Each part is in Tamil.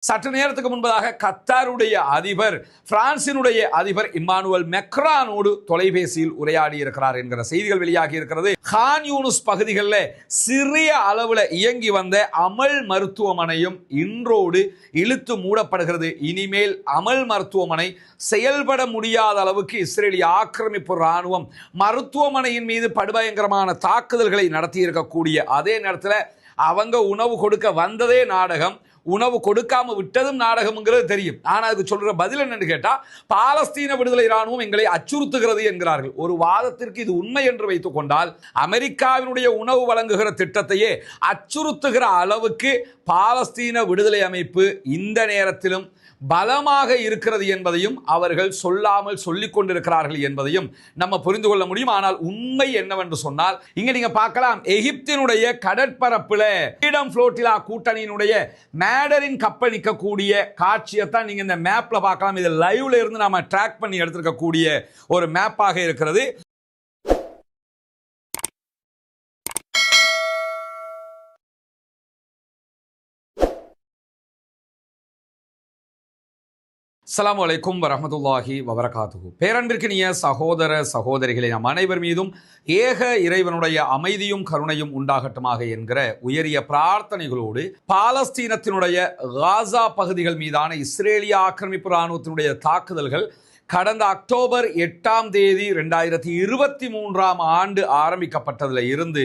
சற்று நேரத்துக்கு முன்பதாக கத்தாருடைய அதிபர் பிரான்சினுடைய அதிபர் இம்மானுவல் மெக்ரானோடு தொலைபேசியில் உரையாடி இருக்கிறார் என்கிற செய்திகள் வெளியாகி இருக்கிறது. கான் யூனிஸ் பகுதிகளில் சிறிய அளவில் இயங்கி வந்த அமல் மருத்துவமனையும் இன்றோடு இழுத்து மூடப்படுகிறது. இனிமேல் அமல் மருத்துவமனை செயல்பட முடியாத அளவுக்கு இஸ்ரேலிய ஆக்கிரமிப்பு ராணுவம் மருத்துவமனையின் மீது படுபயங்கரமான தாக்குதல்களை நடத்தி இருக்கக்கூடிய அதே நேரத்தில் அவங்க உணவு கொடுக்க வந்ததே நாடகம், உணவு கொடுக்காம விட்டதும் நாடகம்ங்கிறது தெரியும். ஆனால் அதுக்கு சொல்ற பதில் என்னன்னு கேட்டா, பாலஸ்தீன விடுதலை ராணுவம் எங்களை அச்சுறுத்துகிறது என்கிறார்கள். ஒரு வாதத்திற்கு இது உண்மை என்று வைத்துக் கொண்டால், அமெரிக்காவினுடைய உணவு வழங்குகிற திட்டத்தையே அச்சுறுத்துகிற அளவுக்கு பாலஸ்தீன விடுதலை அமைப்பு இந்த நேரத்திலும் பலமாக இருக்கிறது என்பதையும் அவர்கள் சொல்லாமல் சொல்லிக் கொண்டிருக்கிறார்கள் என்பதையும் நம்ம புரிந்து கொள்ள முடியும். ஆனால் உண்மை என்னவென்று சொன்னால், இங்க நீங்க பார்க்கலாம், எகிப்தினுடைய கடற்பரப்புல ஃப்ரீடம் ஃப்ளோட்டிலா கூட்டணியினுடைய மேடரின் கப்பல் நிற்கக்கூடிய காட்சியை தான் நீங்க இந்த மேப்ல பார்க்கலாம். இது லைவ்ல இருந்து நாம ட்ராக் பண்ணி எடுத்திருக்கக்கூடிய ஒரு மேப்பாக இருக்கிறது. அஸ்ஸலாமு அலைக்கும் வரஹ்மத்துல்லாஹி வபரகாத்துஹு. பேரன்பிற்கினிய சகோதர சகோதரிகளே, நம் அனைவர் மீதும் ஏக இறைவனுடைய அமைதியும் கருணையும் உண்டாகட்டுமாக என்கிற உயரிய பிரார்த்தனைகளோடு, பாலஸ்தீனத்தினுடைய காசா பகுதிகள் மீதான இஸ்ரேலிய ஆக்கிரமிப்பு இராணுவத்தினுடைய தாக்குதல்கள் கடந்த அக்டோபர் 8ஆம் தேதி 2023ஆம் ஆண்டு ஆரம்பிக்கப்பட்டதில் இருந்து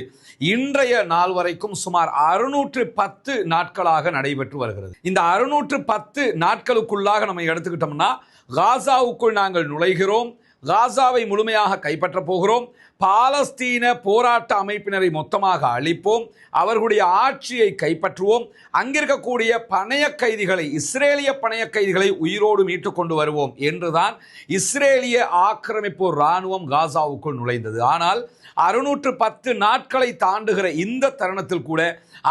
இன்றைய நாள் வரைக்கும் சுமார் 610 நாட்களாக நடைபெற்று வருகிறது. இந்த 610 நாட்களுக்குள்ளாக நம்ம எடுத்துக்கிட்டோம்னா, காசாவுக்குள் நாங்கள் நுழைகிறோம், காசாவை முழுமையாக கைப்பற்ற போகிறோம், பாலஸ்தீன போராட்ட அமைப்பினரை மொத்தமாக அழிப்போம், அவர்களுடைய ஆட்சியை கைப்பற்றுவோம், அங்கிருக்கக்கூடிய பணைய கைதிகளை, இஸ்ரேலிய பணைய கைதிகளை உயிரோடு மீட்டுக் கொண்டு வருவோம் என்றுதான் இஸ்ரேலிய ஆக்கிரமிப்பு இராணுவம் காசாவுக்குள் நுழைந்தது. ஆனால் 610 நாட்களை தாண்டுகிற இந்த தருணத்தில் கூட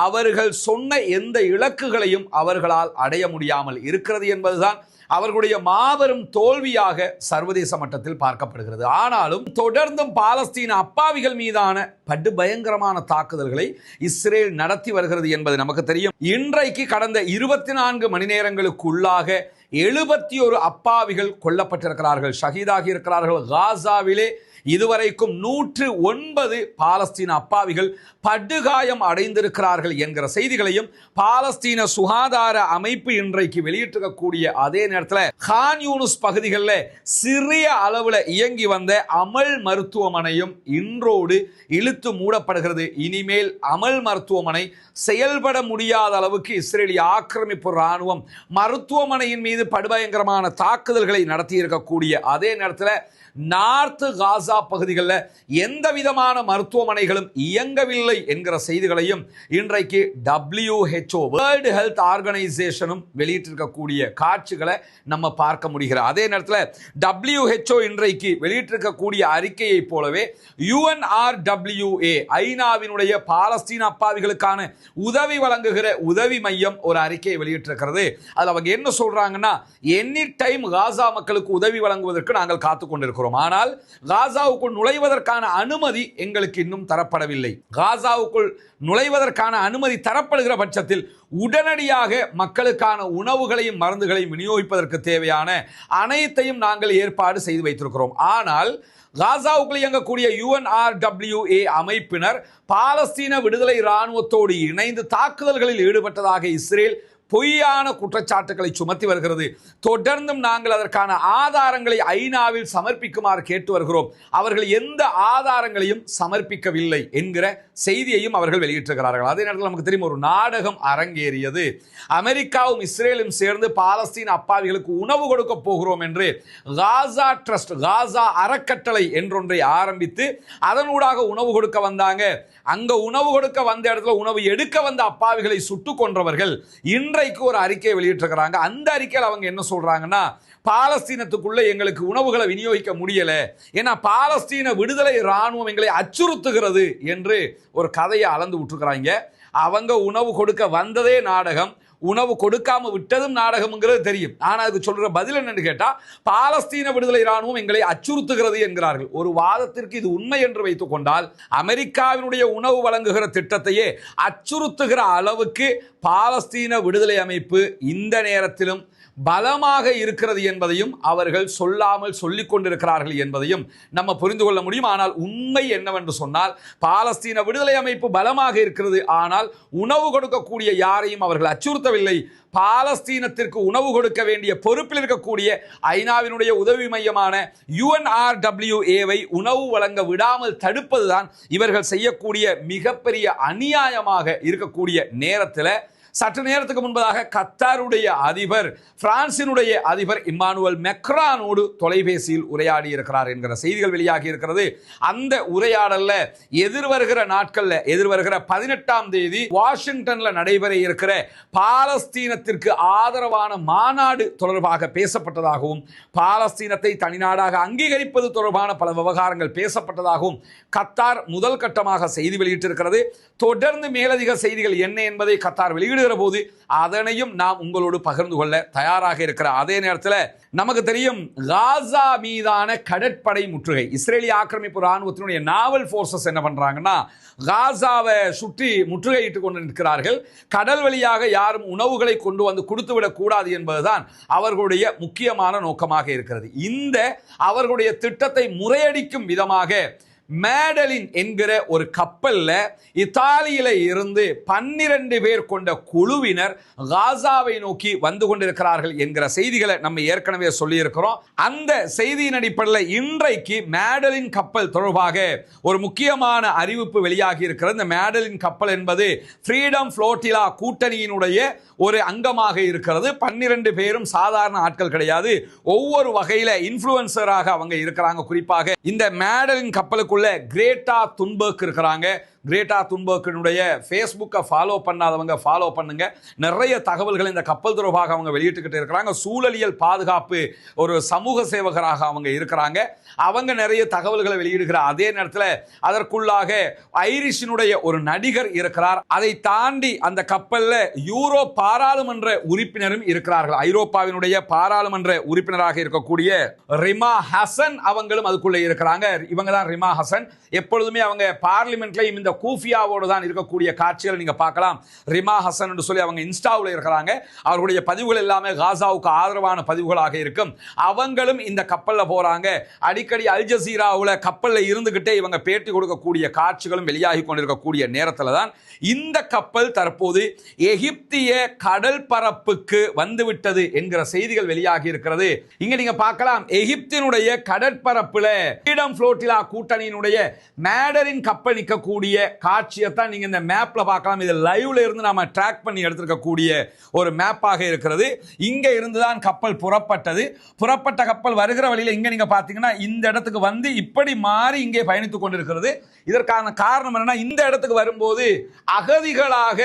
அவர்கள் சொன்ன எந்த இலக்குகளையும் அவர்களால் அடைய முடியாமல் இருக்கிறது என்பதுதான் அவர்களுடைய மாபெரும் தோல்வியாக சர்வதேச மட்டத்தில் பார்க்கப்படுகிறது. ஆனாலும் தொடர்ந்தும் பாலஸ்தீன அப்பாவிகள் மீதான படுபயங்கரமான தாக்குதல்களை இஸ்ரேல் நடத்தி வருகிறது என்பது நமக்கு தெரியும். இன்றைக்கு கடந்த 24 மணி நேரங்களுக்குள்ளாக 71 அப்பாவிகள் கொல்லப்பட்டிருக்கிறார்கள், ஷஹீதாகி இருக்கிறார்கள். காசாவிலே இதுவரைக்கும் 109 பாலஸ்தீன அப்பாவிகள் படுகாயம் அடைந்திருக்கிறார்கள் என்கிற செய்திகளையும் பாலஸ்தீன சுகாதார அமைப்பு இன்றைக்கு வெளியிட்டிருக்கக்கூடிய அதே நேரத்தில் கான் யூனிஸ் பகுதிகளில் சிறிய அளவில் இயங்கி வந்த அமல் மருத்துவமனையும் இன்றோடு இழுத்து மூடப்படுகிறது. இனிமேல் அமல் மருத்துவமனை செயல்பட முடியாத அளவுக்கு இஸ்ரேலிய ஆக்கிரமிப்பு இராணுவம் மருத்துவமனையின் மீது படுபயங்கரமான தாக்குதல்களை நடத்தி இருக்கக்கூடிய அதே நேரத்தில் நார்த் காசா பகுதிகளில் எந்த விதமான மருத்துவமனைகளும் இயங்கவில்லை என்கிற செய்திகளையும் இன்றைக்கு WHO வேர்ல்டு ஹெல்த் ஆர்கனைசேஷனும் வெளியிட்டிருக்கக்கூடிய காட்சிகளை நம்ம பார்க்க முடிகிறது. அதே நேரத்தில் WHO இன்றைக்கு வெளியிட்டிருக்கக்கூடிய அறிக்கையை போலவே UNRWA ஐநாவினுடைய பாலஸ்தீன அப்பாவிகளுக்கான உதவி வழங்குகிற உதவி மையம் ஒரு அறிக்கையை வெளியிட்டிருக்கிறது. அதில் அவங்க என்ன சொல்றாங்கன்னா, எனி டைம் காசா மக்களுக்கு உதவி வழங்குவதற்கு நாங்கள் காத்துக் கொண்டிருக்கிறோம், ஆனால் காசாவுக்குள் நுழைவதற்கான அனுமதி எங்களுக்கு இன்னும் தரப்படவில்லை. காசாவுக்குள் நுழைவதற்கான அனுமதி தரப்படுகிற பட்சத்தில் உடனடியாக மக்களுக்கான உணவுகளையும் மருந்துகளையும் விநியோகிப்பதற்கு தேவையான அனைத்தையும் நாங்கள் ஏற்பாடு செய்து வைத்திருக்கிறோம். ஆனால் காசாவுக்குள் இயங்கக்கூடிய UNRWA அமைப்பினர் பாலஸ்தீன விடுதலை இராணுவத்தோடு இணைந்து தாக்குதல்களில் ஈடுபட்டதாக இஸ்ரேல் பொய்யான குற்றச்சாட்டுகளை சுமத்தி வருகிறது. தொடர்ந்தும் நாங்கள் அதற்கான ஆதாரங்களை ஐநாவில் சமர்ப்பிக்குமாறு கேட்டு வருகிறோம். அவர்கள் எந்த ஆதாரங்களையும் சமர்ப்பிக்கவில்லை என்கிற செய்தியையும் அவர்கள் வெளியிட்டிருக்கிறார்கள். அதே நேரத்தில் நமக்கு தெரியும், ஒரு நாடகம் அரங்கேறியது. அமெரிக்காவும் இஸ்ரேலும் சேர்ந்து பாலஸ்தீன அப்பாவிகளுக்கு உணவு கொடுக்க போகிறோம் என்று காசா ட்ரஸ்ட், காசா அறக்கட்டளை என்றொன்றை ஆரம்பித்து அதனூடாக உணவு கொடுக்க வந்தாங்க. அங்க உணவு கொடுக்க வந்த இடத்துல உணவு எடுக்க வந்த அப்பாவிகளை சுட்டுக் கொன்றவர்கள் இன்றைக்கு ஒரு அறிக்கையை வெளியிட்டிருக்கிறாங்க. அந்த அறிக்கையில் அவங்க என்ன சொல்றாங்கன்னா, பாலஸ்தீனத்துக்குள்ள எங்களுக்கு உணவுகளை விநியோகிக்க முடியல, ஏன்னா பாலஸ்தீன விடுதலை இராணுவம் எங்களை அச்சுறுத்துகிறது என்று ஒரு கதையை அளந்து விட்டுருக்கிறாங்க. அவங்க உணவு கொடுக்க வந்ததே நாடகம், உணவு கொடுக்காம விட்டதும் நாடகம்ங்கிறது தெரியும். ஆனா அதுக்கு சொல்ற பதில் என்னன்னு கேட்டா, பாலஸ்தீன விடுதலை ராணுவம் எங்களை அச்சுறுத்துகிறது என்கிறார்கள். ஒரு வாதத்திற்கு இது உண்மை என்று வைத்துக் கொண்டால், அமெரிக்காவினுடைய உணவு வழங்குகிற திட்டத்தையே அச்சுறுத்துகிற அளவுக்கு பாலஸ்தீன விடுதலை அமைப்பு இந்த நேரத்திலும் பலமாக இருக்கிறது என்பதையும் அவர்கள் சொல்லாமல் சொல்லிக் கொண்டிருக்கிறார்கள் என்பதையும் நம்ம புரிந்து கொள்ள முடியும். ஆனால் உண்மை என்னவென்று சொன்னால், பாலஸ்தீன விடுதலை அமைப்பு பலமாக இருக்கிறது, ஆனால் உணவு கொடுக்கக்கூடிய யாரையும் அவர்கள் அச்சுறுத்தவில்லை. பாலஸ்தீனத்திற்கு உணவு கொடுக்க வேண்டிய பொறுப்பில் இருக்கக்கூடிய ஐநாவினுடைய உதவி மையமான UNRWA உணவு வழங்க விடாமல் தடுப்பதுதான் இவர்கள் செய்யக்கூடிய மிகப்பெரிய அநியாயமாக இருக்கக்கூடிய நேரத்தில், சற்று நேரத்துக்கு முன்பதாக கத்தாருடைய அதிபர் பிரான்சினுடைய அதிபர் இம்மானுவல் மெக்ரானோடு தொலைபேசியில் உரையாடி இருக்கிறார் என்கிற செய்திகள் வெளியாகி இருக்கிறது. அந்த உரையாடல்ல எதிர்வருகிற நாட்கள்ல, எதிர்வருகிற 18ஆம் தேதி வாஷிங்டன்ல நடைபெற இருக்கிற பாலஸ்தீனத்திற்கு ஆதரவான மாநாடு தொடர்பாக பேசப்பட்டதாகவும், பாலஸ்தீனத்தை தனிநாடாக அங்கீகரிப்பது தொடர்பான பல விவகாரங்கள் பேசப்பட்டதாகவும் கத்தார் முதல் கட்டமாக செய்தி வெளியிட்டிருக்கிறது. தொடர்ந்து மேலதிக செய்திகள் என்ன என்பதை கத்தார் வெளியிடுகிற போது அதனையும் நாம் உங்களோடு பகிர்ந்து கொள்ள தயாராக இருக்கிற அதே நேரத்தில், நமக்கு தெரியும் காசா மீதான கடற்படை முற்றுகை, இஸ்ரேலிய ஆக்கிரமிப்பு ராணுவத்தினுடைய நாவல் போர்சஸ் என்ன பண்றாங்கன்னா, காசாவை சுற்றி முற்றுகையிட்டு கொண்டு நிற்கிறார்கள். கடல் வழியாக யாரும் உணவுகளை கொண்டு வந்து கொடுத்துவிடக் கூடாது என்பதுதான் அவர்களுடைய முக்கியமான நோக்கமாக இருக்கிறது. இந்த அவர்களுடைய திட்டத்தை முறையடிக்கும் விதமாக மேடலின் என்கிற ஒரு கப்பல்ல இத்தாலியில இருந்து 12 பேர் கொண்ட குழுவினர் காசாவை நோக்கி வந்து கொண்டிருக்கிறார்கள் என்கிற செய்திகளை நம்ம ஏற்கனவே சொல்லி இருக்கிறோம். அந்த செய்தியின் அடிப்படையில் இன்றைக்கு மேடலின் கப்பல் தொடர்பாக ஒரு முக்கியமான அறிவிப்பு வெளியாகி இருக்கிறது. இந்த மேடலின் கப்பல் என்பது ஃப்ரீடம் ஃப்ளோட்டிலா கூட்டணியினுடைய ஒரு அங்கமாக இருக்கிறது. 12 பேரும் சாதாரண ஆட்கள் கிடையாது. ஒவ்வொரு வகையில இன்ஃப்ளூயன்சராக அவங்க இருக்கிறாங்க. குறிப்பாக இந்த மேடலின் கப்பலுக்குள்ள கிரேட்டா துன்பர்க் இருக்கிறாங்க. கிரேட்டா துன்பர்க்கினுடைய ஃபேஸ்புக்கை ஃபாலோ பண்ணாதவங்க ஃபாலோ பண்ணுங்க. நிறைய தகவல்கள் இந்த கப்பல் தொடர்பாக அவங்க வெளியிட்டுக்கிட்டு இருக்கிறாங்க. சூழலியல் பாதுகாப்பு ஒரு சமூக சேவகராக அவங்க இருக்கிறாங்க. அவங்க நிறைய தகவல்களை வெளியிடுகிற அதே நேரத்தில் அதற்குள்ளாக ஐரிஷினுடைய ஒரு நடிகர் இருக்கிறார். அதை தாண்டி அந்த கப்பலில் யூரோ பாராளுமன்ற உறுப்பினரும் இருக்கிறார்கள். ஐரோப்பாவினுடைய பாராளுமன்ற உறுப்பினராக இருக்கக்கூடிய ரிமா ஹசன் அவங்களும் அதுக்குள்ளே இருக்கிறாங்க. இவங்க தான் ரிமா ஹசன். எப்பொழுதுமே அவங்க பார்லிமெண்ட்லையும் இந்த கூஃபியாவோடு தான் இருக்கக்கூடிய காட்சிகள் நீங்க பார்க்கலாம். ரிமா ஹசன் என்று சொல்லி அவங்க இன்ஸ்டாவில் இருக்கிறாங்க. அவர்களுடைய பதிவுகள் எல்லாமே காசாவுக்கு ஆதரவான பதிவுகளாக இருக்கும். அவங்களும் இந்த கப்பலில் போறாங்க. அடிக்கடி அல் ஜசீராவில் கப்பலில் இருந்துகிட்டே இவங்க பேட்டி கொடுக்கக்கூடிய காட்சிகளும் வெளியாகி கொண்டிருக்கக்கூடிய நேரத்தில் தான் இந்த கப்பல் தற்போது எகிப்திய கடல் பரப்புக்கு வந்துவிட்டது என்கிற செய்திகள் வெளியாகி இருக்கிறது. இங்க நீங்க பார்க்கலாம், எகிப்தினுடைய கடற்பரப்புல ஃப்ரீடம் ஃப்ளோட்டிலா கூட்டணியினுடைய மேடரின் கப்பல் நிற்கக்கூடிய காட்சியை தான் நீங்க இந்த மேப்ல பார்க்கலாம். இது லைவ்ல இருந்து நாம ட்ராக் பண்ணி எடுத்திருக்கக்கூடிய ஒரு மேப்பாக இருக்கிறது. இங்க இருந்துதான் கப்பல் புறப்பட்டது. புறப்பட்ட கப்பல் வருகிற வழியில இங்க நீங்க பாத்தீங்கன்னா இந்த இடத்துக்கு வந்து இப்படி மாறி இங்கே பயணித்துக் கொண்டிருக்கிறது. இதற்கான காரணம் என்னன்னா, இந்த இடத்துக்கு வரும்போது அகதிகளாக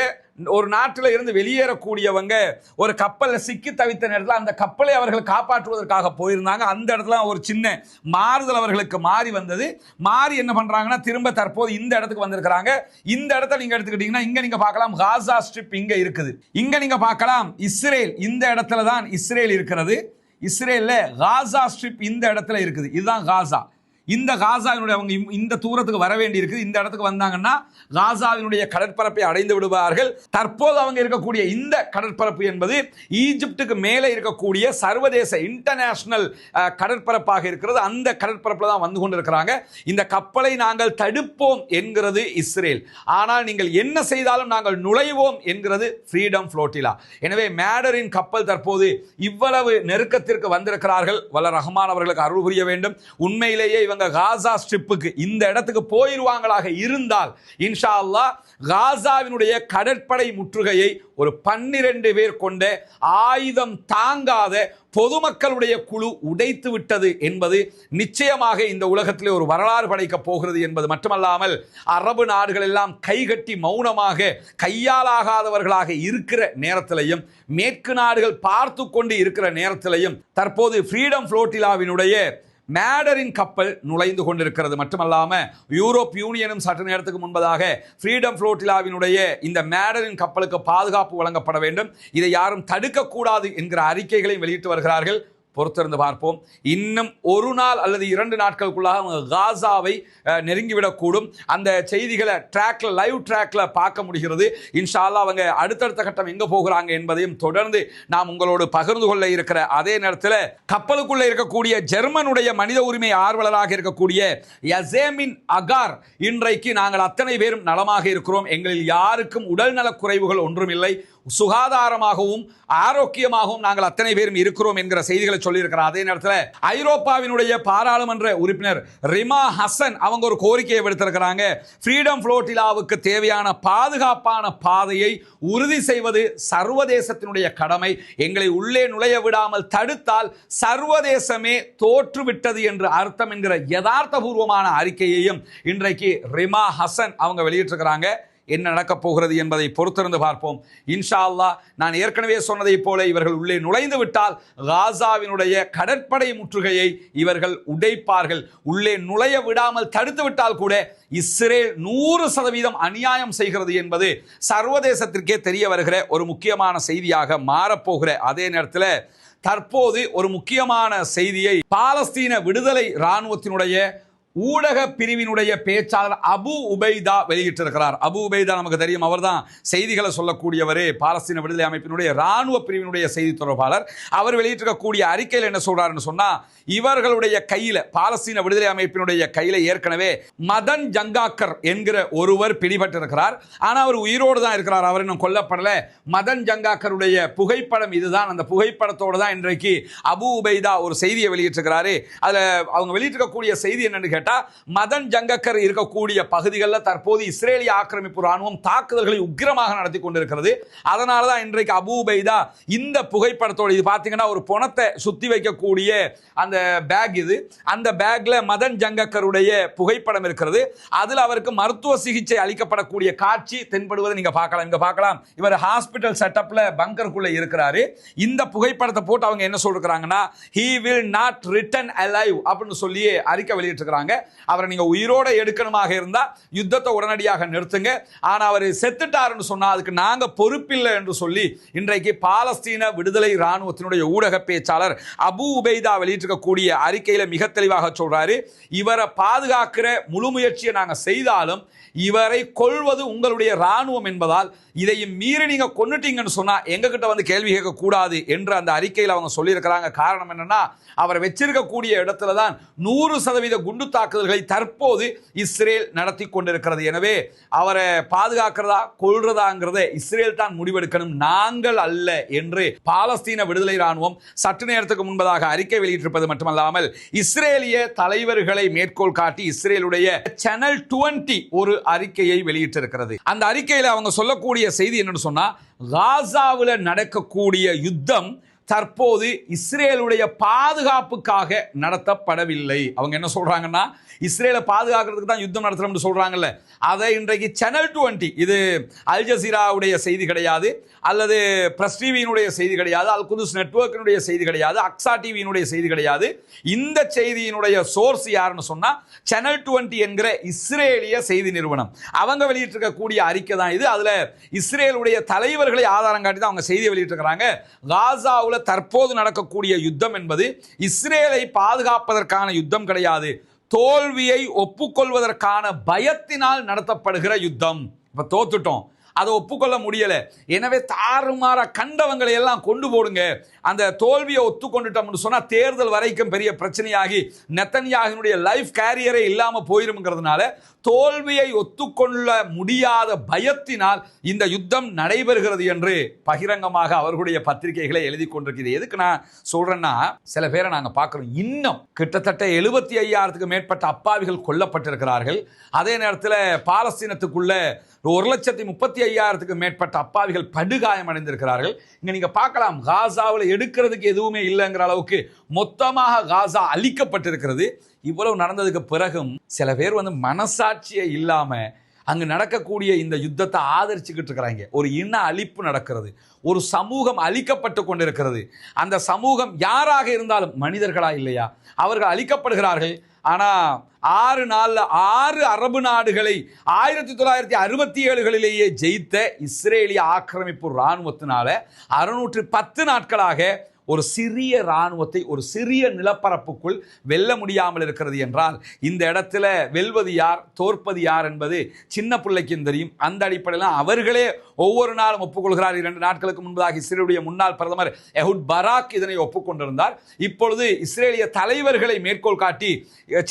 ஒரு நாட்டில் இருந்து வெளியேறக்கூடியவங்க ஒரு கப்பலில் சிக்கி தவித்த நேரத்தில் அந்த கப்பலை அவர்கள் காப்பாற்றுவதற்காக போயிருந்தாங்க. அந்த இடத்துல ஒரு சின்ன மாறுதல் அவர்களுக்கு மாறி வந்தது. மாறி என்ன பண்றாங்கன்னா, திரும்ப தற்போது இந்த இடத்துக்கு வந்திருக்கிறாங்க. இந்த இடத்த நீங்க எடுத்துக்கிட்டீங்கன்னா இங்க நீங்க பார்க்கலாம் காசா ஸ்ட்ரிப் இங்க இருக்குது. இங்க நீங்க பார்க்கலாம் இஸ்ரேல், இந்த இடத்துல தான் இஸ்ரேல் இருக்கிறது. இஸ்ரேல்ல காசா ஸ்ட்ரிப் இந்த இடத்துல இருக்குது. இதுதான் காசா. இந்த காசாவினுடைய அவங்க இந்த தூரத்துக்கு வர வேண்டி இருக்குது. இந்த இடத்துக்கு வந்தாங்கன்னா காசாவினுடைய கடற்பரப்பை அடைந்து விடுவார்கள். தற்போது அவங்க இருக்கக்கூடிய இந்த கடற்பரப்பு என்பது ஈஜிப்டுக்கு மேலே இருக்கக்கூடிய சர்வதேச இன்டர்நேஷனல் கடற்பரப்பாக இருக்கிறது. அந்த கடற்பரப்பில் தான் வந்து கொண்டிருக்கிறாங்க. இந்த கப்பலை நாங்கள் தடுப்போம் என்கிறது இஸ்ரேல். ஆனால் நீங்கள் என்ன செய்தாலும் நாங்கள் நுழைவோம் என்கிறது ஃப்ரீடம் ஃப்ளோட்டிலா. எனவே மேடரின் கப்பல் தற்போது இவ்வளவு நெருக்கத்திற்கு வந்திருக்கிறார்கள். வல்ல ரஹ்மான் அவர்களுக்கு அருள் புரிய வேண்டும். உண்மையிலேயே இவங்க காசா ஸ்ட்ரிப்புக்கு இந்த இடத்துக்கு போயிருவாங்களாக இருந்தால் இன்ஷா அல்லாஹ் காசாவினுடைய கடற்படை முற்றுகையை ஒரு 12 பேர் கொண்ட ஆயுதம் தாங்காத பொதுமக்களுடைய குழு உடைத்து விட்டது என்பது நிச்சயமாக இந்த உலகத்திலே ஒரு வரலாறு படைக்க போகிறது என்பது மட்டுமல்லாமல், அரபு நாடுகள் எல்லாம் கைகட்டி மௌனமாக கையாலாகாதவர்களாக இருக்கிற நேரத்திலையும், மேற்கு நாடுகள் பார்த்து கொண்டு இருக்கிற நேரத்திலையும் தற்போது ஃப்ரீடம் ஃப்ளோட்டிலாவினுடைய மேடரின் கப்பல் நுழைந்து கொண்டிருக்கிறது. மட்டுமல்லாம யூரோப் யூனியனும் சற்று நேரத்துக்கு முன்பதாக ஃப்ரீடம் ஃப்ளோட்டிலாவினுடைய இந்த மேடரின் கப்பலுக்கு பாதுகாப்பு வழங்கப்பட வேண்டும், இதை யாரும் தடுக்கக்கூடாது என்கிற அறிக்கைகளை வெளியிட்டு வருகிறார்கள். பொறுத்திருந்து பார்ப்போம். இன்னும் ஒரு நாள் அல்லது 2 நாட்களுக்குள்ளாக காசாவை நெருங்கிவிடக்கூடும். அந்த செய்திகளை லைவ் ட்ராக்ல பார்க்க முடிகிறது. இன்ஷா அல்லாஹ் அவங்க அடுத்தடுத்த கட்டம் எங்க போகிறாங்க என்பதையும் தொடர்ந்து நாம் உங்களோடு பகிர்ந்து கொள்ள இருக்கிற அதே நேரத்தில் கப்பலுக்குள்ள இருக்கக்கூடிய ஜெர்மனுடைய மனித உரிமை ஆர்வலராக இருக்கக்கூடிய யசேமின் அகார், இன்றைக்கு நாங்கள் அத்தனை பேரும் நலமாக இருக்கிறோம், எங்களில் யாருக்கும் உடல் நலக் குறைவுகள் ஒன்றுமில்லை, சுகாதாரமாகவும் ஆரோக்கியமாகவும் நாங்கள் அத்தனை பேரும் இருக்கிறோம் என்கிற செய்திகளை சொல்லியிருக்கிறார். அதே நேரத்தில் ஐரோப்பாவினுடைய பாராளுமன்ற உறுப்பினர் ரிமா ஹசன் அவங்க ஒரு கோரிக்கையை விடுத்திருக்கிறாங்க. ஃப்ரீடம் ஃப்ளோட்டிலாவுக்கு தேவையான பாதுகாப்பான பாதையை உறுதி செய்வது சர்வதேசத்தினுடைய கடமை, எங்களை உள்ளே நுழைய விடாமல் தடுத்தால் சர்வதேசமே தோற்றுவிட்டது என்று அர்த்தம் என்கிற யதார்த்தபூர்வமான அறிக்கையையும் இன்றைக்கு ரிமா ஹசன் அவங்க வெளியிட்டிருக்கிறாங்க. என்ன நடக்கப் போகிறது என்பதை பொறுத்திருந்து பார்ப்போம். இன்ஷா அல்லாஹ் நான் ஏற்கனவே சொன்னதை போல இவர்கள் உள்ளே நுழைந்து விட்டால் காசாவினுடைய கடற்படை முற்றுகையை இவர்கள் உடைப்பார்கள். உள்ளே நுழைய விடாமல் தடுத்து விட்டால் கூட இஸ்ரேல் 100% அநியாயம் செய்கிறது என்பது சர்வதேசத்திற்கே தெரிய வருகிற ஒரு முக்கியமான செய்தியாக மாறப்போகிற அதே நேரத்தில் தற்போது ஒரு முக்கியமான செய்தியை பாலஸ்தீன விடுதலை இராணுவத்தினுடைய ஊடக பிரிவினுடைய பேச்சாளர் அபு உபைதா வெளியிட்டிருக்கிறார். அபு உபைதா நமக்கு தெரியும், அவர்தான் செய்திகளை சொல்லக்கூடியவர், பாலஸ்தீன விடுதலை அமைப்பினுடைய இராணுவ பிரிவினுடைய செய்தி தொடர்பாளர். அவர் வெளியிட்டிருக்கக்கூடிய அறிக்கையில் என்ன சொல்றாருன்னு சொன்னா, இவர்களுடைய கையில பாலஸ்தீன விடுதலை அமைப்பினுடைய கையில ஏற்கனவே மதன் ஜங்காக்கர் என்கிற ஒருவர் பிடிபட்டிருக்கிறார். ஆனா அவர் உயிரோடு தான் இருக்கிறார், அவர் இன்னும் கொல்லப்படல. மதன் ஜங்காக்கருடைய புகைப்படம் இதுதான். அந்த புகைப்படத்தோடு தான் இன்றைக்கு அபு உபைதா ஒரு செய்தியை வெளியிட்டிருக்கிறாரு. அதுல அவங்க வெளியிட்டிருக்கக்கூடிய செய்தி என்னன்னு கேட்டா, மதன் ஜங்கக்கர் இருக்கக்கூடிய பகுதிகளில் தற்போது இஸ்ரேலிய ஆக்கிரமிப்பு ராணுவம் தாக்குதல்களை உக்கிரமாக நடத்தி கொண்டிருக்கிறது. அதனால தான் இன்றைக்கு அபு உபைதா இந்த புகைப்படத்தோடு, இது பார்த்தீங்கன்னா ஒரு பணத்தை சுத்தி வைக்கக்கூடிய அந்த பேக், இது அந்த பேக்ல மதன் ஜங்கக்கருடைய புகைப்படம் இருக்கிறது. அதில் அவருக்கு மருத்துவ சிகிச்சை அளிக்கப்படக்கூடிய காட்சி தென்படுவதை நீங்க பார்க்கலாம். இவர் ஹாஸ்பிட்டல் செட்டப்ல பங்கருக்குள்ள இருக்கிறாரு. இந்த புகைப்படத்தை போட்டு அவங்க என்ன சொல்றாங்கன்னா, he will not return alive அப்படின்னு சொல்லி அறிக்கை வெளியிட்டிருக்கிறாங்க. அவரை நீங்க உயிரோட எடுக்கணுமாக இருந்தா யுத்தத்தை உடனடியாக நிறுத்துங்க, ஆனா அவர் செத்துட்டாருன்னு சொன்னா அதுக்கு நாங்க பொறுப்பில்லை என்று சொல்லி இன்றைக்கு பாலஸ்தீன விடுதலை இராணுவத்தினுடைய ஊடக பேச்சாளர் அபு உபைதா வெளியிட்டிருக்கக்கூடிய அறிக்கையில மிக தெளிவாக சொல்றாரு, இவரை பாதுகாக்கிற முழு முயற்சியை நாங்க செய்தாலும் இவரை கொல்வது உங்களுடைய ராணுவம் என்பதால் இதையும் மீறி நீங்க கொன்னுட்டீங்கன்னு சொன்னா எங்க கிட்ட வந்து கேள்வி கேட்க கூடாது என்று அந்த அறிக்கையில் அவங்க சொல்லியிருக்கிறாங்க. காரணம் என்னன்னா, அவரை வச்சிருக்கக்கூடிய இடத்துல தான் 100% குண்டு தாக்குதல்களை தற்போது இஸ்ரேல் நடத்தி கொண்டிருக்கிறது. எனவே அவரை பாதுகாக்கிறதா கொல்றதாங்கிறத இஸ்ரேல் தான் முடிவெடுக்கணும், நாங்கள் அல்ல என்று பாலஸ்தீன விடுதலை ராணுவம் சற்று நேரத்துக்கு முன்பதாக அறிக்கை வெளியிட்டிருப்பது மட்டுமல்லாமல் இஸ்ரேலிய தலைவர்களை மேற்கோள் காட்டி இஸ்ரேலுடைய சேனல் 20 ஒரு அறிக்கையை வெளியிட்டிருக்கிறது. அந்த அறிக்கையில் அவங்க சொல்லக்கூடிய செய்தி என்னன்னு சொன்னா, காசாவில் நடக்கக்கூடிய யுத்தம் தற்போது இஸ்ரேலுடைய பாதுகாப்புக்காக நடத்தப்படவில்லை. அவங்க என்ன சொல்றாங்கன்னா, இஸ்ரேலை பாதுகாக்கிறதுக்கு தான் யுத்தம் நடத்தணும்னு சொல்றாங்கல்ல, அதை இன்றைக்கு சேனல் 20, இது அல் ஜசீராவுடைய செய்தி கிடையாது, அல்லது பிரஸ் டிவியினுடைய செய்தி கிடையாது, அல் குதுஸ் நெட்வொர்க்கினுடைய செய்தி கிடையாது, அக்ஸா டிவியினுடைய செய்தி கிடையாது. இந்த செய்தியினுடைய சோர்ஸ் யாருன்னு சொன்னா சேனல் 20 என்கிற இஸ்ரேலிய செய்தி நிறுவனம். அவங்க வெளியிட்டிருக்கக்கூடிய அறிக்கை தான் இது. அதுல இஸ்ரேலுடைய தலைவர்களை ஆதாரம் காட்டி தான் அவங்க செய்தி வெளியிட்டிருக்கிறாங்க. காசாவுல தற்போது நடக்கக்கூடிய யுத்தம் என்பது இஸ்ரேலை பாதுகாப்பதற்கான யுத்தம் கிடையாது, தோல்வியை ஒப்புக்கொள்வதற்கான பயத்தினால் நடத்தப்படுகிற யுத்தம். இப்ப தோத்துட்டோம், அதை ஒப்புக்கொள்ள முடியல, எனவே தாறுமாற கண்டவங்களை எல்லாம் கொண்டு போடுங்க, அந்த தோல்வியை ஒத்துக்கொண்டுட்டோம்னு சொன்னா தேர்தல் வரைக்கும் பெரிய பிரச்சனையாகி நெத்தன்யாகுனுடைய லைஃப் கேரியரே இல்லாம போயிரும்ங்கிறதுனால தோல்வியை ஒத்துக்கொள்ள முடியாத பயத்தினால் இந்த யுத்தம் நடைபெறுகிறது என்று பகிரங்கமாக அவர்களுடைய பத்திரிகைகளை எழுதி கொண்டிருக்கிறது. எதுக்கு நான் சொல்றேன்னா, சில பேரை நாங்க பார்க்கிறோம், இன்னும் கிட்டத்தட்ட 75,000க்கு மேற்பட்ட அப்பாவிகள் கொல்லப்பட்டிருக்கிறார்கள். அதே நேரத்தில் பாலஸ்தீனத்துக்குள்ள 1,35,000க்கு மேற்பட்ட அப்பாவிகள் படுகாயம் அடைந்திருக்கிறார்கள். இங்க நீங்க பார்க்கலாம், காசாவில் எடுக்கிறதுக்கு எதுவுமே இல்லைங்கிற அளவுக்கு மொத்தமாக காசா அழிக்கப்பட்டிருக்கிறது. இவ்வளவு நடந்ததுக்கு பிறகும் சில பேர் வந்து மனசாட்சியே இல்லாம அங்கு நடக்கக்கூடிய இந்த யுத்தத்தை ஆதரிச்சுக்கிட்டு இருக்கிறாங்க. ஒரு இன அழிப்பு நடக்கிறது, ஒரு சமூகம் அழிக்கப்பட்டு கொண்டிருக்கிறது. அந்த சமூகம் யாராக இருந்தாலும் மனிதர்களா இல்லையா, அவர்கள் அழிக்கப்படுகிறார்கள். ஆனால் 6 நாளில் 6 அரபு நாடுகளை 1967களிலேயே ஜெயித்த இஸ்ரேலிய ஆக்கிரமிப்பு இராணுவத்தினால 610 நாட்களாக ஒரு சிறிய இராணுவத்தை ஒரு சிறிய நிலப்பரப்புக்குள் வெல்ல முடியாமல் இருக்கிறது என்றால் இந்த இடத்துல வெல்வது யார் தோற்பது யார் என்பது சின்ன பிள்ளைக்கும் தெரியும். அந்த அடிப்படையில் அவர்களே ஒவ்வொரு நாளும் ஒப்புக்கொள்கிறார். 2 நாட்களுக்கு முன்பதாக இஸ்ரேலுடைய முன்னாள் பிரதமர் எஹூட் பராக் இதனை ஒப்புக்கொண்டிருந்தார். இப்பொழுது இஸ்ரேலிய தலைவர்களை மேற்கோள் காட்டி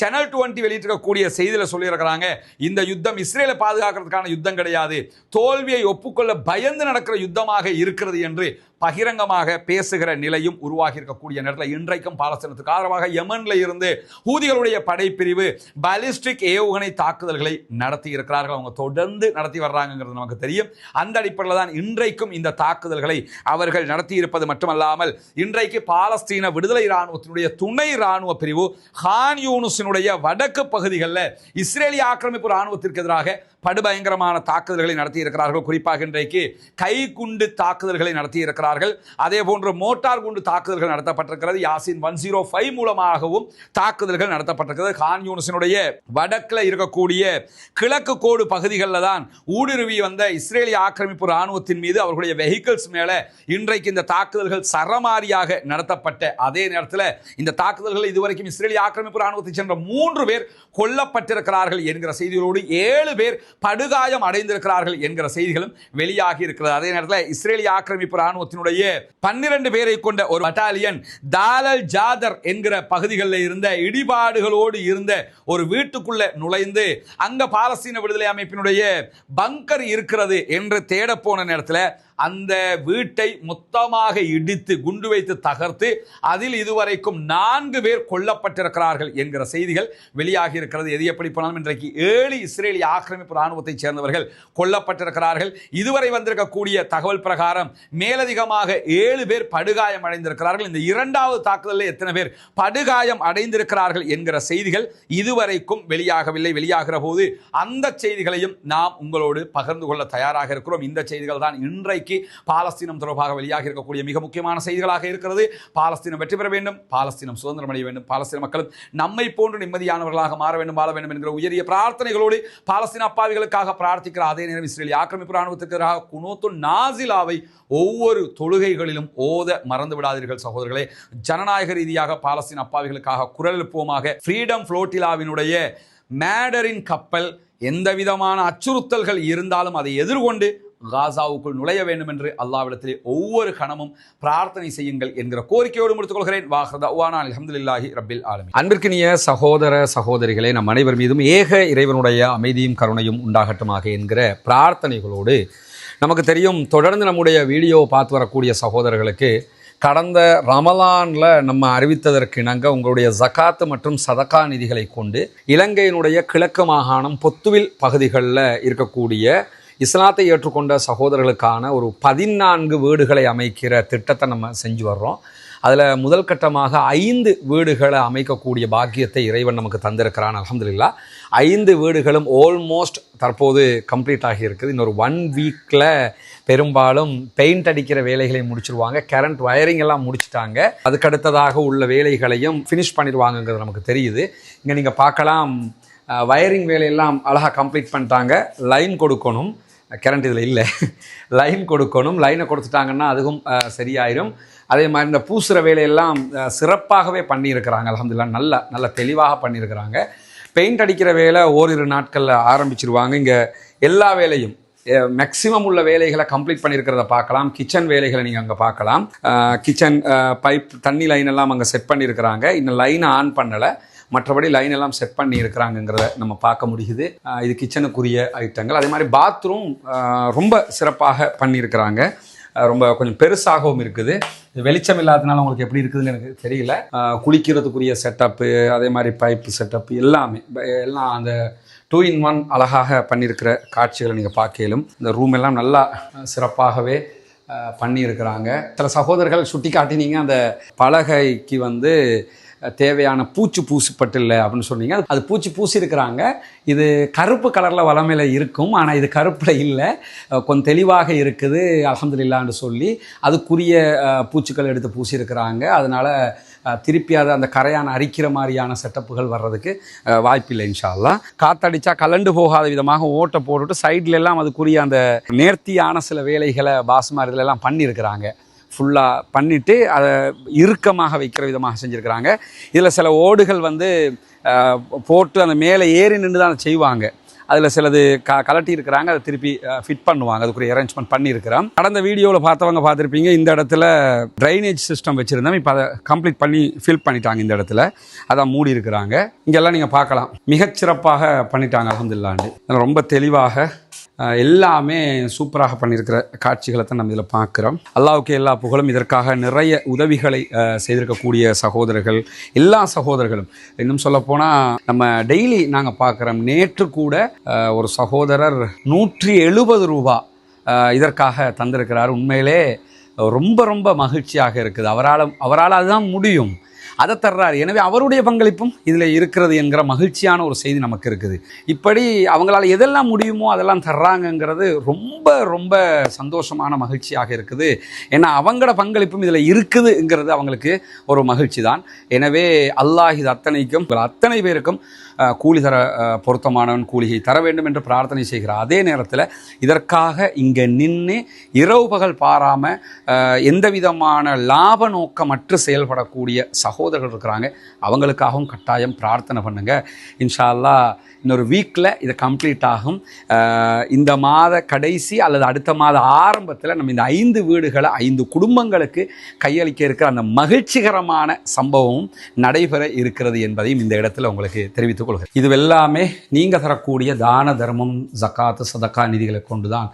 சேனல் 20 வெளியிட்டிருக்கக்கூடிய செய்தியில் சொல்லியிருக்கிறாங்க, இந்த யுத்தம் இஸ்ரேலை பாதுகாக்கிறதுக்கான யுத்தம் கிடையாது, தோல்வியை ஒப்புக்கொள்ள பயந்து நடக்கிற யுத்தமாக இருக்கிறது என்று பகிரங்கமாக பேசுகிற நிலையும் உருவாகி இருக்கக்கூடிய நேரத்தில் இன்றைக்கும் பாலஸ்தீனத்துக்கு ஆதரவாக யமன்ல இருந்து ஹூதிகளுடைய படைப்பிரிவு பாலிஸ்டிக் ஏவுகணை தாக்குதல்களை நடத்தி இருக்கிறார்கள். அவங்க தொடர்ந்து நடத்தி வர்றாங்கிறது நமக்கு தெரியும். அந்த அடிப்படையில் தான் இன்றைக்கும் இந்த தாக்குதல்களை அவர்கள் நடத்தி இருப்பது மட்டுமல்லாமல் இன்றைக்கு பாலஸ்தீன விடுதலை இராணுவத்தினுடைய துணை இராணுவ பிரிவு கான் யூனிஸினுடைய வடக்கு பகுதிகளில் இஸ்ரேலிய ஆக்கிரமிப்பு இராணுவத்திற்கு எதிராக படுபயங்கரமான தாக்குதல்களை நடத்தி இருக்கிறார்கள். குறிப்பாக இன்றைக்கு கைக்குண்டு தாக்குதல்களை நடத்தி இருக்கிறார்கள். அதே போன்று மோட்டார் குண்டு தாக்குதல்கள் நடத்தப்பட்டிருக்கிறது. யாசின் 105 மூலமாகவும் தாக்குதல்கள் நடத்தப்பட்டிருக்கிறது. கான் யூனிஸினுடைய வடக்கில் இருக்கக்கூடிய கிழக்கு கோடு பகுதிகளில் தான் ஊடுருவி வந்த இஸ்ரேலிய ஆக்கிரமிப்பு இராணுவத்தின் மீது அவர்களுடைய வெஹிக்கிள்ஸ் மேல இன்றைக்கு இந்த தாக்குதல்கள் சரமாரியாக நடத்தப்பட்ட அதே நேரத்தில் இந்த தாக்குதல்கள் இதுவரைக்கும் இஸ்ரேலிய ஆக்கிரமிப்பு இராணுவத்தை சென்ற 3 பேர் கொல்லப்பட்டிருக்கிறார்கள் என்கிற செய்திகளோடு 7 பேர் படுகாயம் அடைந்திருக்கிறார்கள் என்கிற செய்திகளும் வெளியாகி இருக்கிறது. அதே நேரத்தில் இஸ்ரேலிய ஆக்கிரமிப்பு இராணுவத்தினுடைய 12 பேரை கொண்ட ஒரு பட்டாலியன் தாலல் ஜாதர் என்கிற பகுதிகளில் இருந்த இடிபாடுகளோடு இருந்த ஒரு வீட்டுக்குள்ள நுழைந்து அங்க பாலஸ்தீன விடுதலை அமைப்பினுடைய பங்கர் இருக்கிறது என்று தேட போன நேரத்தில் அந்த வீட்டை மொத்தமாக இடித்து குண்டு வைத்து தகர்த்து அதில் இதுவரைக்கும் 4 பேர் கொல்லப்பட்டிருக்கிறார்கள் என்கிற செய்திகள் வெளியாகி இருக்கிறது. எது எப்படி போனாலும் இன்றைக்கு 7 இஸ்ரேலிய ஆக்கிரமிப்பு இராணுவத்தை சேர்ந்தவர்கள் கொல்லப்பட்டிருக்கிறார்கள். இதுவரை வந்திருக்கக்கூடிய தகவல் பிரகாரம் மேலதிகமாக 7 பேர் படுகாயம் அடைந்திருக்கிறார்கள். இந்த 2வது தாக்குதலில் எத்தனை பேர் படுகாயம் அடைந்திருக்கிறார்கள் என்கிற செய்திகள் இதுவரைக்கும் வெளியாகவில்லை. வெளியாகிற போது அந்த செய்திகளையும் நாம் உங்களோடு பகிர்ந்து கொள்ள தயாராக இருக்கிறோம். இந்த செய்திகள் தான் இன்றைக்கு பாலஸ்தீனம் தொடர்பாக வெளியாக இருக்கக்கூடிய மிக முக்கியமான செய்திகளாக இருக்கிறது. பாலஸ்தீனம் வெற்றி பெற வேண்டும், பாலஸ்தீனம் சுதந்திரம் அடைய வேண்டும், பாலஸ்தீன மக்களும் நம்மை போன்று நிம்மதியானவர்களாக மாற வேண்டும், வாழ வேண்டும் என்கிற உயரிய பிரார்த்தனைகளோடு பாலஸ்தீன அப்பாவிகளுக்காக பிரார்த்திக்கிற அதே நேரம் இஸ்ரேலிய ஆக்கிரமிப்பு இராணுவத்துக்கு எதிராக குனூத்து நாசிலாவை ஒவ்வொரு தொழுகைகளிலும் ஓத மறந்து விடாதீர்கள் சகோதரர்களே. ஜனநாயக ரீதியாக பாலஸ்தீன அப்பாவிகளுக்காக குரல் எழுப்புவோமாக. ஃப்ரீடம் ஃப்ளோட்டிலாவினுடைய மேடரின் கப்பல் எந்த விதமான அச்சுறுத்தல்கள் இருந்தாலும் அதை எதிர்கொண்டு காசாவுக்குள் நுழைய வேண்டும் என்று அல்லாஹ்விடத்திலே ஒவ்வொரு கணமும் பிரார்த்தனை செய்யுங்கள் என்கிற கோரிக்கையோடு முடித்துக் கொள்கிறேன். அல்ஹம்துலில்லாஹி ரப்பில் ஆலமீன். அன்பிற்கினிய சகோதர சகோதரிகளே, நம் அனைவர் மீதும் ஏக இறைவனுடைய அமைதியும் கருணையும் உண்டாகட்டுமாக என்கிற பிரார்த்தனைகளோடு, நமக்கு தெரியும் தொடர்ந்து நம்முடைய வீடியோ பார்த்து வரக்கூடிய சகோதரர்களுக்கு கடந்த ரமலானில் நம்ம அறிவித்ததற்கு இணங்க உங்களுடைய ஜகாத்து மற்றும் சதகா நிதிகளை கொண்டு இலங்கையினுடைய கிழக்கு மாகாணம் பொத்துவில் பகுதிகளில் இருக்கக்கூடிய இஸ்லாத்தை ஏற்றுக்கொண்ட சகோதரர்களுக்கான ஒரு 14 வீடுகளை அமைக்கிற திட்டத்தை நம்ம செஞ்சு வர்றோம். அதில் முதல் கட்டமாக 5 வீடுகளை அமைக்கக்கூடிய பாக்கியத்தை இறைவன் நமக்கு தந்திருக்கிறான். அல்ஹம்துலில்லாஹ் 5 வீடுகளும் ஆல்மோஸ்ட் தற்போது கம்ப்ளீட் ஆகி இருக்குது. இன்னொரு 1 வீக்கில் பெரும்பாலும் பெயிண்ட் அடிக்கிற வேலைகளை முடிச்சிருவாங்க. கரண்ட் வயரிங் எல்லாம் முடிச்சுட்டாங்க. அதுக்கடுத்ததாக உள்ள வேலைகளையும் ஃபினிஷ் பண்ணிடுவாங்கங்கிறது நமக்கு தெரியுது. இங்கே நீங்கள் பார்க்கலாம், வயரிங் வேலையெல்லாம் அழகாக கம்ப்ளீட் பண்ணிட்டாங்க. லைன் கொடுக்கணும், கரண்ட் இதில் இல்லை, லைன் கொடுக்கணும். லைனை கொடுத்துட்டாங்கன்னா அதுவும் சரியாயிரும். அதே மாதிரி இந்த பூசுகிற வேலையெல்லாம் சிறப்பாகவே பண்ணியிருக்கிறாங்க. அல்ஹம்துலில்லாஹ் நல்ல தெளிவாக பண்ணியிருக்கிறாங்க. பெயிண்ட் அடிக்கிற வேலை ஓரிரு நாட்களில் ஆரம்பிச்சிருவாங்க. இங்கே எல்லா வேலையும் மேக்ஸிமம் உள்ள வேலைகளை கம்ப்ளீட் பண்ணியிருக்கிறத பார்க்கலாம். கிச்சன் வேலைகளை நீங்கள் அங்கே பார்க்கலாம். கிச்சன் பைப் தண்ணி லைன் எல்லாம் அங்கே செட் பண்ணியிருக்கிறாங்க. இன்னும் லைனை ஆன் பண்ணலை, மற்றபடி லைன் எல்லாம் செட் பண்ணி இருக்கிறாங்கிறத நம்ம பார்க்க முடியுது. இது கிச்சனுக்குரிய ஐட்டங்கள். அதே மாதிரி பாத்ரூம் ரொம்ப சிறப்பாக பண்ணியிருக்கிறாங்க. ரொம்ப கொஞ்சம் பெருசாகவும் இருக்குது. வெளிச்சம் இல்லாததுனால உங்களுக்கு எப்படி இருக்குதுன்னு எனக்கு தெரியல. குளிக்கிறதுக்குரிய செட்டப்பு, அதே மாதிரி பைப்பு செட்டப்பு எல்லாமே எல்லாம் அந்த 2-in-1 அழகாக பண்ணியிருக்கிற காட்சிகளை நீங்கள் பார்க்கலும். இந்த ரூம் எல்லாம் நல்லா சிறப்பாகவே பண்ணியிருக்கிறாங்க. சில சகோதரர்கள் சுட்டி காட்டினீங்க, அந்த பலகைக்கு தேவையான பூச்சி பூசிப்பட்டில்லை அப்படின்னு சொன்னீங்க. அது பூச்சி பூசியிருக்கிறாங்க. இது கருப்பு கலரில் வளமையில் இருக்கும், ஆனால் இது கருப்பில் இல்லை, கொஞ்சம் தெளிவாக இருக்குது அல்ஹம்துலில்லாஹ்னு சொல்லி அதுக்குரிய பூச்சிகள் எடுத்து பூசியிருக்கிறாங்க. அதனால் திருப்பி அதை அந்த கரையான அரிக்கிற மாதிரியான செட்டப்புகள் வர்றதுக்கு வாய்ப்பில்லை இன்ஷா அல்லாஹ். காற்றடிச்சா கலண்டு போகாத விதமாக ஓட்டை போட்டுட்டு சைட்ல எல்லாம் அதுக்குரிய அந்த நேர்த்தியான சில வேலைகளை பாஸ்மார் இதில் எல்லாம் பண்ணியிருக்கிறாங்க. ஃபுல்லாக பண்ணிவிட்டு அதை இறுக்கமாக வைக்கிற விதமாக செஞ்சுருக்கிறாங்க. இதில் சில ஓடுகள் போட்டு அந்த மேலே ஏறி நின்று தான் அதை செய்வாங்க. அதில் சிலது கலட்டி இருக்கிறாங்க, அதை திருப்பி ஃபிட் பண்ணுவாங்க. அதுக்குரிய அரேஞ்ச்மெண்ட் பண்ணியிருக்கிறோம். கடந்த வீடியோவில் பார்த்தவங்க பார்த்துருப்பீங்க, இந்த இடத்துல ட்ரைனேஜ் சிஸ்டம் வச்சுருந்தோம். இப்போ அதை கம்ப்ளீட் பண்ணி ஃபில் பண்ணிட்டாங்க. இந்த இடத்துல அதான் மூடி இருக்கிறாங்க. இங்கெல்லாம் நீங்கள் பார்க்கலாம், மிகச்சிறப்பாக பண்ணிட்டாங்க அல்ஹம்துலில்லாஹ். ரொம்ப தெளிவாக எல்லாமே சூப்பராக பண்ணியிருக்கிற காட்சிகளை தான் நம்ம இதில் பார்க்குறோம். அல்லாஹ்வுக்கு எல்லா புகழும். இதற்காக நிறைய உதவிகளை செய்திருக்கக்கூடிய சகோதரர்கள், எல்லா சகோதரர்களும், இன்னும் சொல்லப்போனால் நம்ம டெய்லி நாங்கள் பார்க்குறோம். நேற்று கூட ஒரு சகோதரர் 170 ரூபா இதற்காக தந்திருக்கிறார். உண்மையிலே ரொம்ப ரொம்ப மகிழ்ச்சியாக இருக்குது. அவரால் அதுதான் முடியும், அதை தர்றாரு. எனவே அவருடைய பங்களிப்பும் இதில் இருக்கிறது என்கிற மகிழ்ச்சியான ஒரு செய்தி நமக்கு இருக்குது. இப்படி அவங்களால எதெல்லாம் முடியுமோ அதெல்லாம் தர்றாங்கங்கிறது ரொம்ப ரொம்ப சந்தோஷமான மகிழ்ச்சியாக இருக்குது. ஏன்னா அவங்களோட பங்களிப்பும் இதில் இருக்குதுங்கிறது அவங்களுக்கு ஒரு மகிழ்ச்சி தான். எனவே அல்லாஹ் இது அத்தனை பேருக்கும் கூலி தர பொருத்தமானவன் கூலியை தர வேண்டும் என்று பிரார்த்தனை செய்கிறார். அதே நேரத்தில் இதற்காக இங்கே நின்று இரவு பகல் பாராமல் எந்த விதமான லாப நோக்கமற்று செயல்படக்கூடிய சகோதரர்கள் இருக்கிறாங்க. அவங்களுக்காகவும் கட்டாயம் பிரார்த்தனை பண்ணுங்க. இன்ஷா அல்லாஹ் இன்னொரு வீக்கில் இது கம்ப்ளீட் ஆகும். இந்த மாத கடைசி அல்லது அடுத்த மாத ஆரம்பத்தில் நம்ம இந்த 5 வீடுகளை 5 குடும்பங்களுக்கு கையளிக்க இருக்கிற அந்த மகிழ்ச்சிகரமான சம்பவமும் நடைபெற இருக்கிறது என்பதையும் இந்த இடத்துல உங்களுக்கு தெரிவித்துக் கொள்கிறேன். இது எல்லாமே நீங்கள் தரக்கூடிய தான தர்மம், ஜக்காத்து, சதக்கா நிதிகளை கொண்டு தான்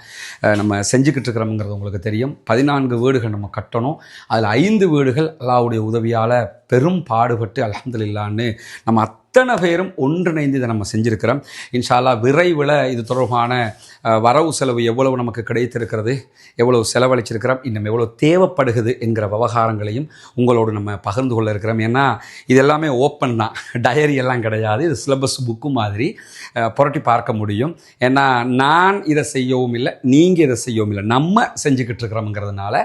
நம்ம செஞ்சுக்கிட்டு இருக்கிறோம்ங்கிறது உங்களுக்கு தெரியும். 14 வீடுகள் நம்ம கட்டணும். அதில் 5 வீடுகள் அல்லாஹ்வுடைய உதவியால் பெரும் பாடுபட்டு அல்ஹம்துலில்லாஹ்னு நம்ம அத்தனை பேரும் ஒன்றிணைந்து இதை நம்ம செஞ்சுருக்கிறோம். இன்ஷா அல்லாஹ் விரைவில் இது தொடர்பான வரவு செலவு எவ்வளவு நமக்கு கிடைத்திருக்கிறது, எவ்வளவு செலவழிச்சிருக்கிறோம், இன்னும் எவ்வளோ தேவைப்படுகிறது என்கிற விவகாரங்களையும் உங்களோடு நம்ம பகிர்ந்து கொள்ள இருக்கிறோம். ஏன்னா இது எல்லாமே ஓப்பன் தான், டயரி எல்லாம் கிடையாது. இது சிலபஸ் புக்கு மாதிரி புரட்டி பார்க்க முடியும். ஏன்னா நான் இதை செய்யவும் இல்லை, நீங்கள் இதை செய்யவும் இல்லை, நம்ம செஞ்சுக்கிட்டு இருக்கிறோம்ங்கிறதுனால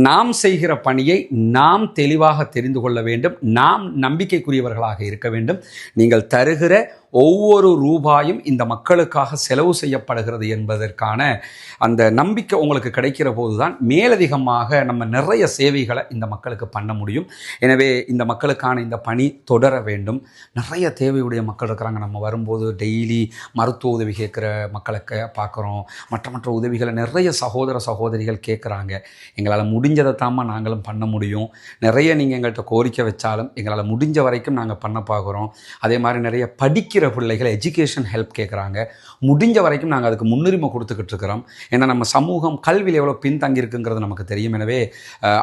நாம் செய்கிற பணியை நாம் தெளிவாக தெரிந்து கொள்ள வேண்டும். நாம் நம்பிக்கைக்குரியவர்களாக இருக்க வேண்டும். நீங்கள் தருகிற ஒவ்வொரு ரூபாயும் இந்த மக்களுக்காக செலவு செய்யப்படுகிறது என்பதற்கான அந்த நம்பிக்கை உங்களுக்கு கிடைக்கிற போது தான் மேலதிகமாக நம்ம நிறைய சேவைகளை இந்த மக்களுக்கு பண்ண முடியும். எனவே இந்த மக்களுக்கான இந்த பணி தொடர வேண்டும். நிறைய தேவையுடைய மக்கள் இருக்கிறாங்க. நம்ம வரும்போது டெய்லி மருத்துவ உதவி கேட்குற மக்களுக்கு பார்க்குறோம். மற்ற உதவிகளை நிறைய சகோதரிகள் கேட்குறாங்க. எங்களால் முடிஞ்சதை தாம்மா நாங்களும் பண்ண முடியும். நிறைய நீங்கள் எங்கள்கிட்ட கோரிக்கை வச்சாலும் எங்களால் முடிஞ்ச வரைக்கும் நாங்கள் பண்ண பார்க்குறோம். அதே மாதிரி நிறைய படிக்கிற பிள்ளைகள் எஜுகேஷன் ஹெல்ப் கேட்குறாங்க. முடிஞ்ச வரைக்கும் நாங்கள் அதுக்கு முன்னுரிமை கொடுத்துக்கிட்டு இருக்கிறோம். ஏன்னா நம்ம சமூகம் கல்வியில் எவ்வளோ பின்தங்கியிருக்குங்கிறது நமக்கு தெரியும். எனவே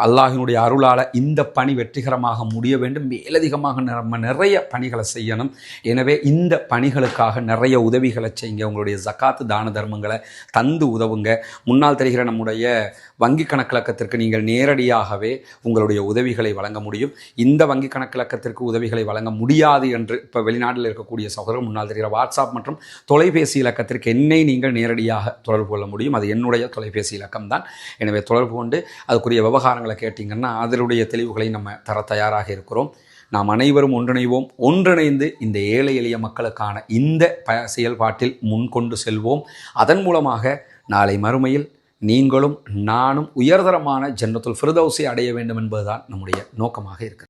அல்லாஹினுடைய அருளால் இந்த பணி வெற்றிகரமாக முடிய வேண்டும். மேலதிகமாக நம்ம நிறைய பணிகளை செய்யணும். எனவே இந்த பணிகளுக்காக நிறைய உதவிகளை செய்யுங்க. உங்களுடைய ஜக்காத்து தான தர்மங்களை தந்து உதவுங்க. முன்னால் தெரிகிற நம்முடைய வங்கி கணக்கிலக்கத்திற்கு நீங்கள் நேரடியாகவே உங்களுடைய உதவிகளை வழங்க முடியும். இந்த வங்கி கணக்கிலக்கத்திற்கு உதவிகளை வழங்க முடியாது என்று இப்போ வெளிநாட்டில் இருக்கக்கூடிய சகோதரர் முன்னால் தெரிகிற வாட்ஸ்அப் மற்றும் தொலைபேசி இலக்கத்திற்கு என்னை நீங்கள் நேரடியாக தொடர்பு கொள்ள முடியும். அது என்னுடைய தொலைபேசி இலக்கம் தான். எனவே தொடர்பு கொண்டு அதுக்குரிய விவகாரங்களை கேட்டிங்கன்னா அதனுடைய தெளிவுகளை நம்ம தர தயாராக இருக்கிறோம். நாம் அனைவரும் ஒன்றிணைவோம். ஒன்றிணைந்து இந்த ஏழை எளிய மக்களுக்கான இந்த செயல்பாட்டில் முன்கொண்டு செல்வோம். அதன் மூலமாக நாளை மறுமையில் நீங்களும் நானும் உயர்தரமான ஜன்னத்துல் ஃபிர்தௌஸை அடைய வேண்டும் என்பதுதான் நம்முடைய நோக்கமாக இருக்கிறது.